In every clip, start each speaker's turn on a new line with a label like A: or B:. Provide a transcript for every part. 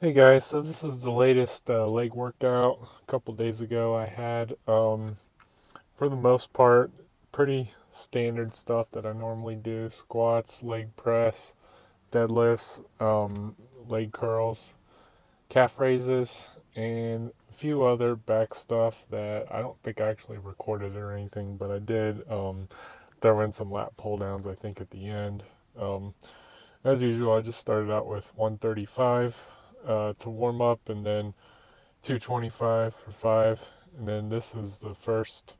A: Hey guys, so this is the latest leg workout. A couple days ago I had, for the most part, pretty standard stuff that I normally do: squats, leg press, deadlifts, leg curls, calf raises, and a few other back stuff that I don't think I actually recorded or anything, but I did throw in some lat pull downs, I think, at the end. Um, as usual, I just started out with 135 to warm up, and then 225 for five. And then this is the first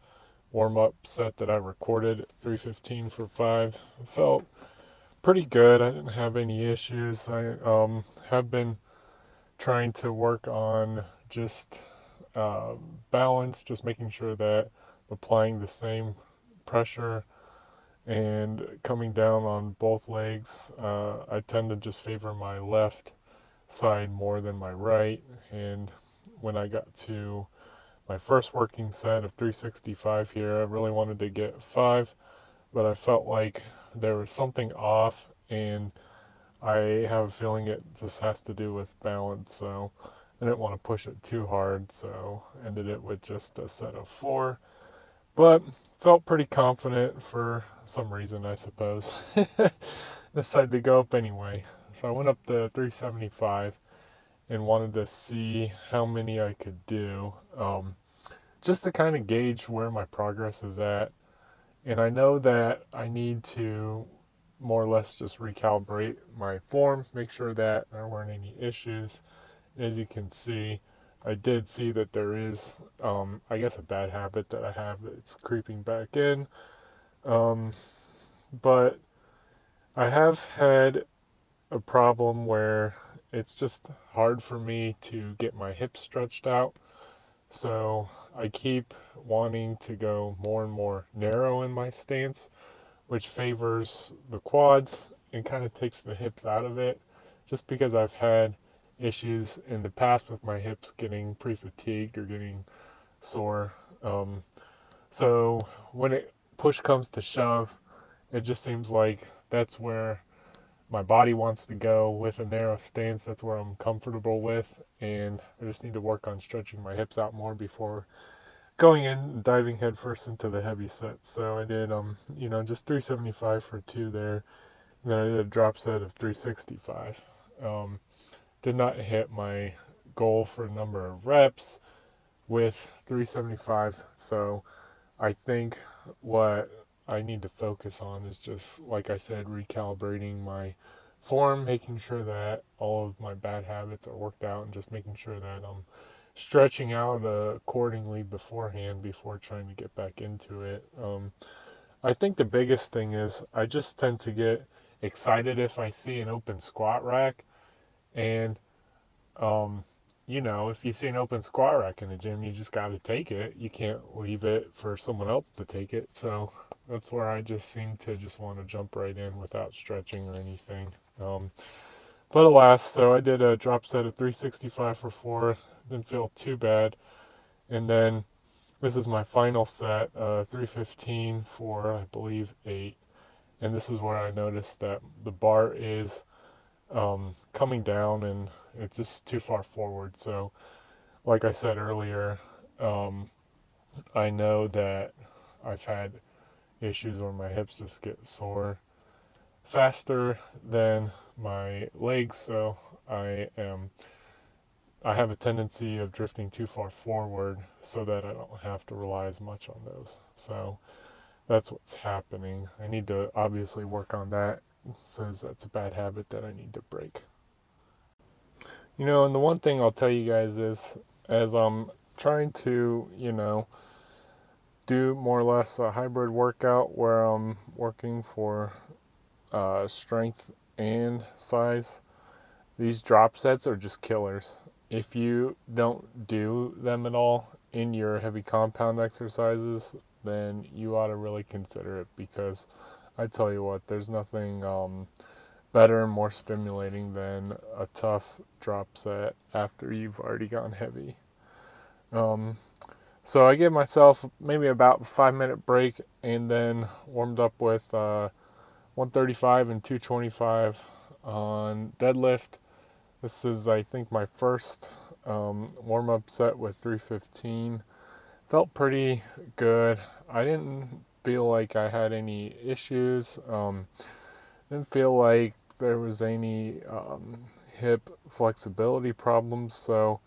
A: warm up set that I recorded, 315 for five. It felt pretty good. I didn't have any issues. I have been trying to work on just uh, balance, just making sure that I'm applying the same pressure and coming down on both legs. I tend to just favor my left side more than my right. And when I got to my first working set of 365 here, I really wanted to get five, but I felt like there was something off, and I have a feeling it just has to do with balance. So I didn't want to push it too hard, so ended it with just a set of four. But felt pretty confident for some reason, I suppose. Decided to go up anyway. So I went up to 375 and wanted to see how many I could do. Just to kind of gauge where my progress is at. And I know that I need to more or less just recalibrate my form, make sure that there weren't any issues. As you can see, I did see that there is, I guess, a bad habit that I have that's creeping back in. Um, but I have had a problem where it's just hard for me to get my hips stretched out. So I keep wanting to go more and more narrow in my stance, which favors the quads and kind of takes the hips out of it, just because I've had issues in the past with my hips getting pre fatigued or getting sore. Um, so when it push comes to shove, it just seems like that's where my body wants to go with a narrow stance. That's where I'm comfortable with, and I just need to work on stretching my hips out more before going in and diving headfirst into the heavy set. So I did just 375 for two there. And then I did a drop set of 365. Um, did not hit my goal for number of reps with 375. So I think what I need to focus on is just, like I said, recalibrating my form, making sure that all of my bad habits are worked out, and just making sure that I'm stretching out accordingly beforehand before trying to get back into it. I think the biggest thing is I just tend to get excited if I see an open squat rack, and um, if you see an open squat rack in the gym, you just got to take it. You can't leave it for someone else to take it. So that's where I just seem to just want to jump right in without stretching or anything. Um, but alas, so I did a drop set of 365 for four. Didn't feel too bad. And then this is my final set, 315 for, I believe, eight. And this is where I noticed that the bar is coming down and it's just too far forward. So like I said earlier, um, I know that I've had issues where my hips just get sore faster than my legs, so I have a tendency of drifting too far forward so that I don't have to rely as much on those. So that's what's happening. I need to obviously work on that. It says that's a bad habit that I need to break. And the one thing I'll tell you guys is, as I'm trying to, do more or less a hybrid workout where I'm working for strength and size. These drop sets are just killers. If you don't do them at all in your heavy compound exercises, then you ought to really consider it, because I tell you what, there's nothing better and more stimulating than a tough drop set after you've already gone heavy. Um, So I gave myself maybe about a 5 minute break and then warmed up with 135 and 225 on deadlift. This is, I think, my first warm-up set with 315. Felt pretty good. I didn't feel like I had any issues. Didn't feel like there was any hip flexibility problems. So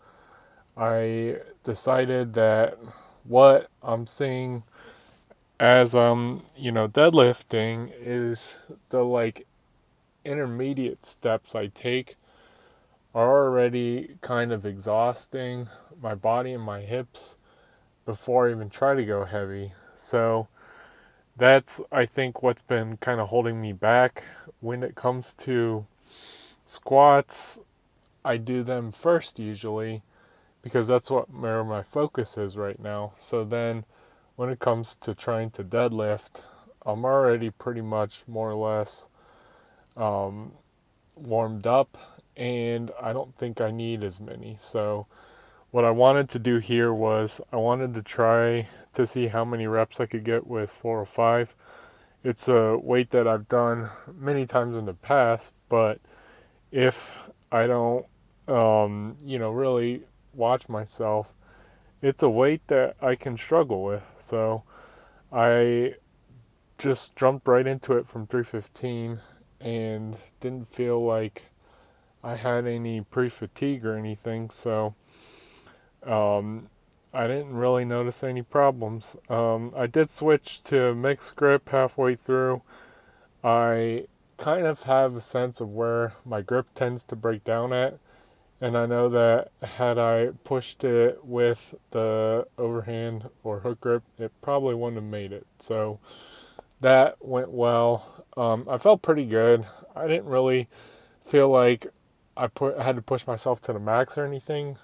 A: I decided that what I'm seeing as deadlifting is the like intermediate steps I take are already kind of exhausting my body and my hips before I even try to go heavy. So that's, I think, what's been kind of holding me back when it comes to squats. I do them first usually because that's where my focus is right now. So then when it comes to trying to deadlift, I'm already pretty much more or less um, warmed up, and I don't think I need as many. So what I wanted to do here was I wanted to try to see how many reps I could get with 405. It's a weight that I've done many times in the past, but if I don't, really watch myself, it's a weight that I can struggle with. So I just jumped right into it from 315 and didn't feel like I had any pre-fatigue or anything. So Um, I didn't really notice any problems. I did switch to mixed grip halfway through. I kind of have a sense of where my grip tends to break down at, and I know that had I pushed it with the overhand or hook grip, it probably wouldn't have made it. So that went well. I felt pretty good. I didn't really feel like I had to push myself to the max or anything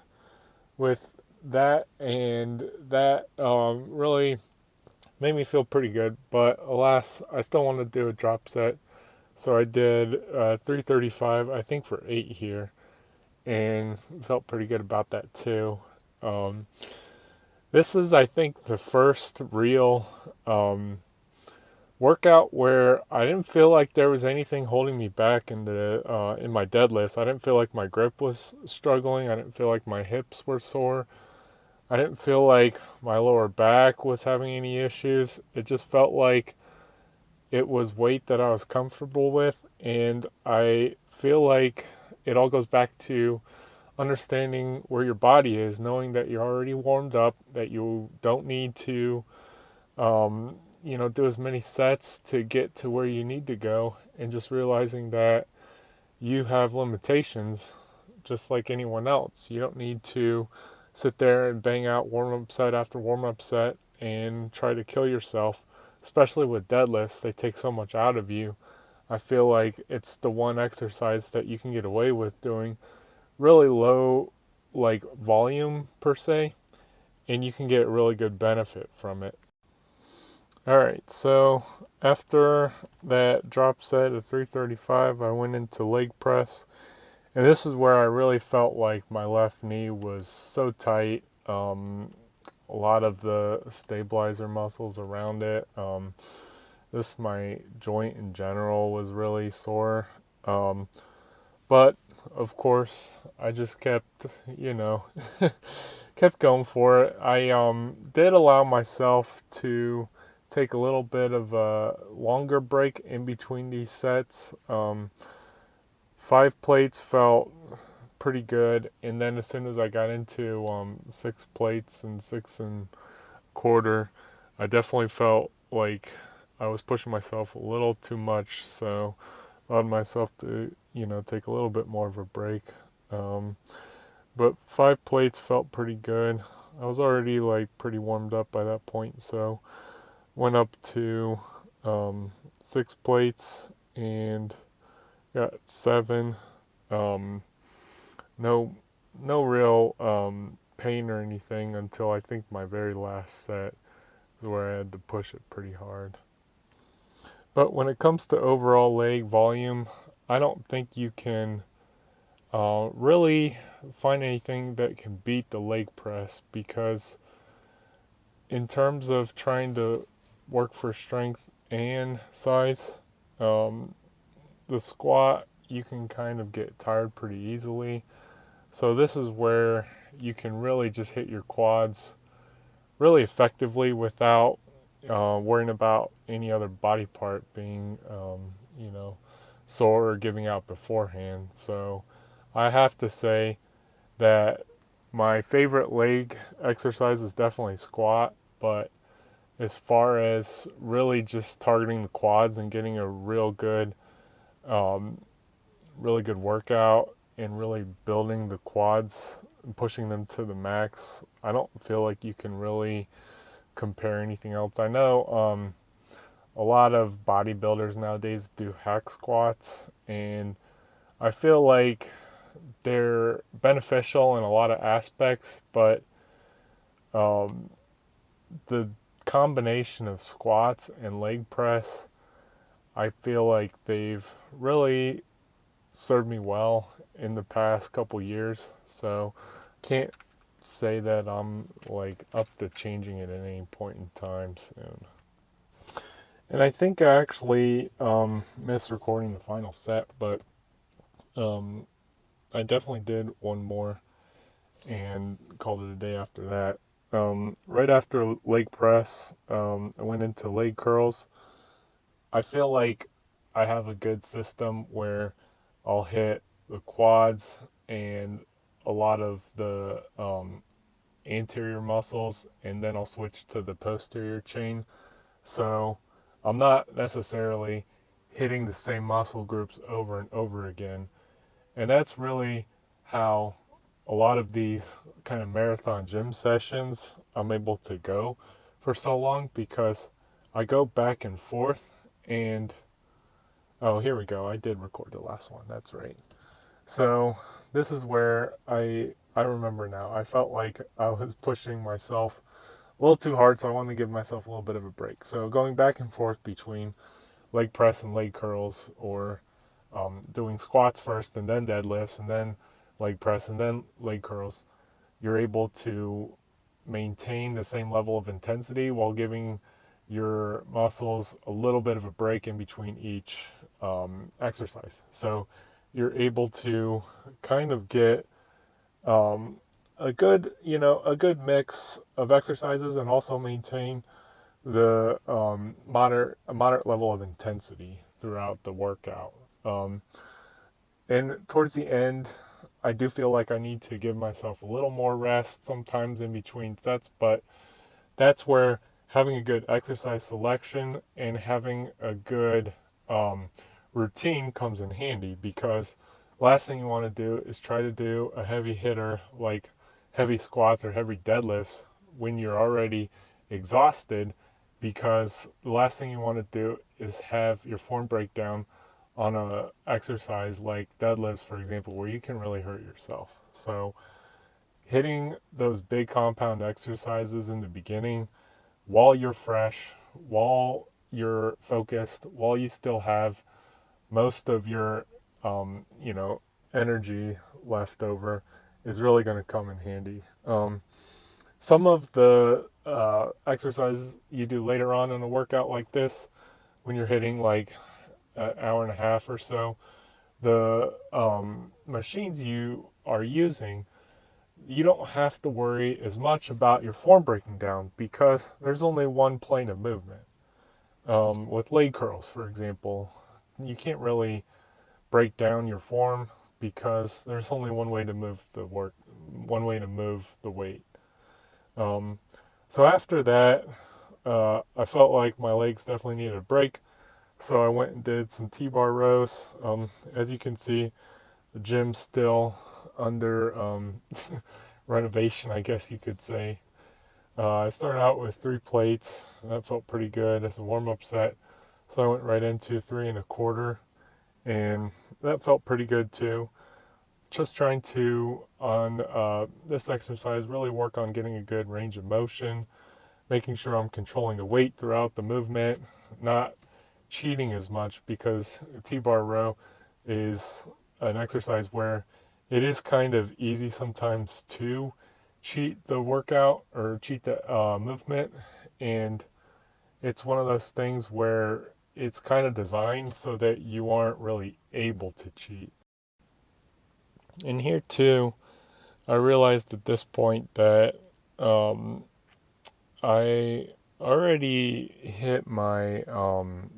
A: with that, and that really made me feel pretty good. But alas, I still want to do a drop set, so I did 335, I think, for 8 here, and felt pretty good about that too. Um, this is, I think, the first real workout where I didn't feel like there was anything holding me back in my deadlifts. I didn't feel like my grip was struggling. I didn't feel like my hips were sore. I didn't feel like my lower back was having any issues. It just felt like it was weight that I was comfortable with. And I feel like it all goes back to understanding where your body is, knowing that you're already warmed up, that you don't need to, do as many sets to get to where you need to go, and just realizing that you have limitations just like anyone else. You don't need to sit there and bang out warm up set after warm up set and try to kill yourself, especially with deadlifts. They take so much out of you. I feel like it's the one exercise that you can get away with doing really low like volume per se, and you can get really good benefit from it. All right, so after that drop set of 335, I went into leg press. And this is where I really felt like my left knee was so tight. A lot of the stabilizer muscles around it. This my joint in general was really sore. Um, but of course, I just kept, kept going for it. I did allow myself to take a little bit of a longer break in between these sets. 5 plates felt pretty good, and then as soon as I got into 6 plates and 6 1/4, I definitely felt like I was pushing myself a little too much, so allowed myself to take a little bit more of a break. Um, but 5 plates felt pretty good. I was already like pretty warmed up by that point, so went up to 6 plates and got 7. Um, no, no real pain or anything until I think my very last set is where I had to push it pretty hard. But when it comes to overall leg volume, I don't think you can really find anything that can beat the leg press, because in terms of trying to work for strength and size, um, the squat you can kind of get tired pretty easily. So this is where you can really just hit your quads really effectively without worrying about any other body part being, you know, sore or giving out beforehand. So I have to say that my favorite leg exercise is definitely squat, but as far as really just targeting the quads and getting a um, really good workout and really building the quads and pushing them to the max, I don't feel like you can really compare anything else. I know a lot of bodybuilders nowadays do hack squats, and I feel like they're beneficial in a lot of aspects, but um, the combination of squats and leg press, I feel like they've really served me well in the past couple years. So can't say that I'm like up to changing it at any point in time soon. And I think I actually missed recording the final set, but um, I definitely did one more and called it a day after that. Right after leg press, I went into leg curls. I feel like I have a good system where I'll hit the quads and a lot of the anterior muscles, and then I'll switch to the posterior chain. So I'm not necessarily hitting the same muscle groups over and over again. And that's really how a lot of these kind of marathon gym sessions I'm able to go for so long, because I go back and forth. And oh, here we go. I did record the last one. That's right. So this is where I remember now. I felt like I was pushing myself a little too hard, so I wanted to give myself a little bit of a break. So going back and forth between leg press and leg curls, or doing squats first and then deadlifts and then leg press and then leg curls, you're able to maintain the same level of intensity while giving your muscles a little bit of a break in between each exercise. So you're able to kind of get um, a good mix of exercises and also maintain the a moderate level of intensity throughout the workout. Um, and towards the end, I do feel like I need to give myself a little more rest sometimes in between sets, but that's where having a good exercise selection and having a good um, routine comes in handy, because last thing you want to do is try to do a heavy hitter like heavy squats or heavy deadlifts when you're already exhausted, because the last thing you want to do is have your form break down on a exercise like deadlifts, for example, where you can really hurt yourself. So hitting those big compound exercises in the beginning while you're fresh, while you're focused, while you still have most of your, you know, energy left over, is really going to come in handy. Some of the exercises you do later on in a workout like this, when you're hitting like an hour and a half or so, the machines you are using, you don't have to worry as much about your form breaking down, because there's only one plane of movement. With leg curls, for example, you can't really break down your form, because there's only one way to move one way to move the weight. Um, so after that, I felt like my legs definitely needed a break. So I went and did some T-bar rows. As you can see, the gym's still under renovation, I guess you could say. I started out with 3 plates. That felt pretty good as a warm-up set. So I went right into 3 1/4, and that felt pretty good too. Just trying to, on this exercise, really work on getting a good range of motion, making sure I'm controlling the weight throughout the movement, not cheating as much, because T-bar row is an exercise where it is kind of easy sometimes to cheat the workout or cheat the movement. And it's one of those things where it's kind of designed so that you aren't really able to cheat. And here too, I realized at this point that um, I already hit my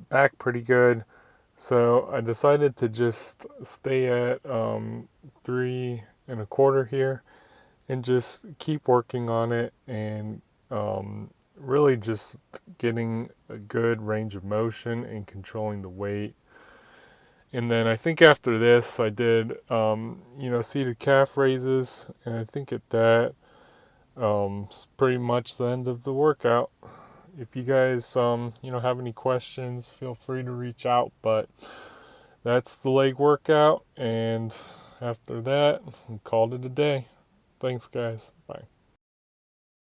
A: back pretty good, so I decided to just stay at 3 1/4 here and just keep working on it and really just getting a good range of motion and controlling the weight. And then I think after this, I did, seated calf raises, and I think at that, it's pretty much the end of the workout. If you guys, have any questions, feel free to reach out. But that's the leg workout, and after that, we called it a day. Thanks, guys. Bye.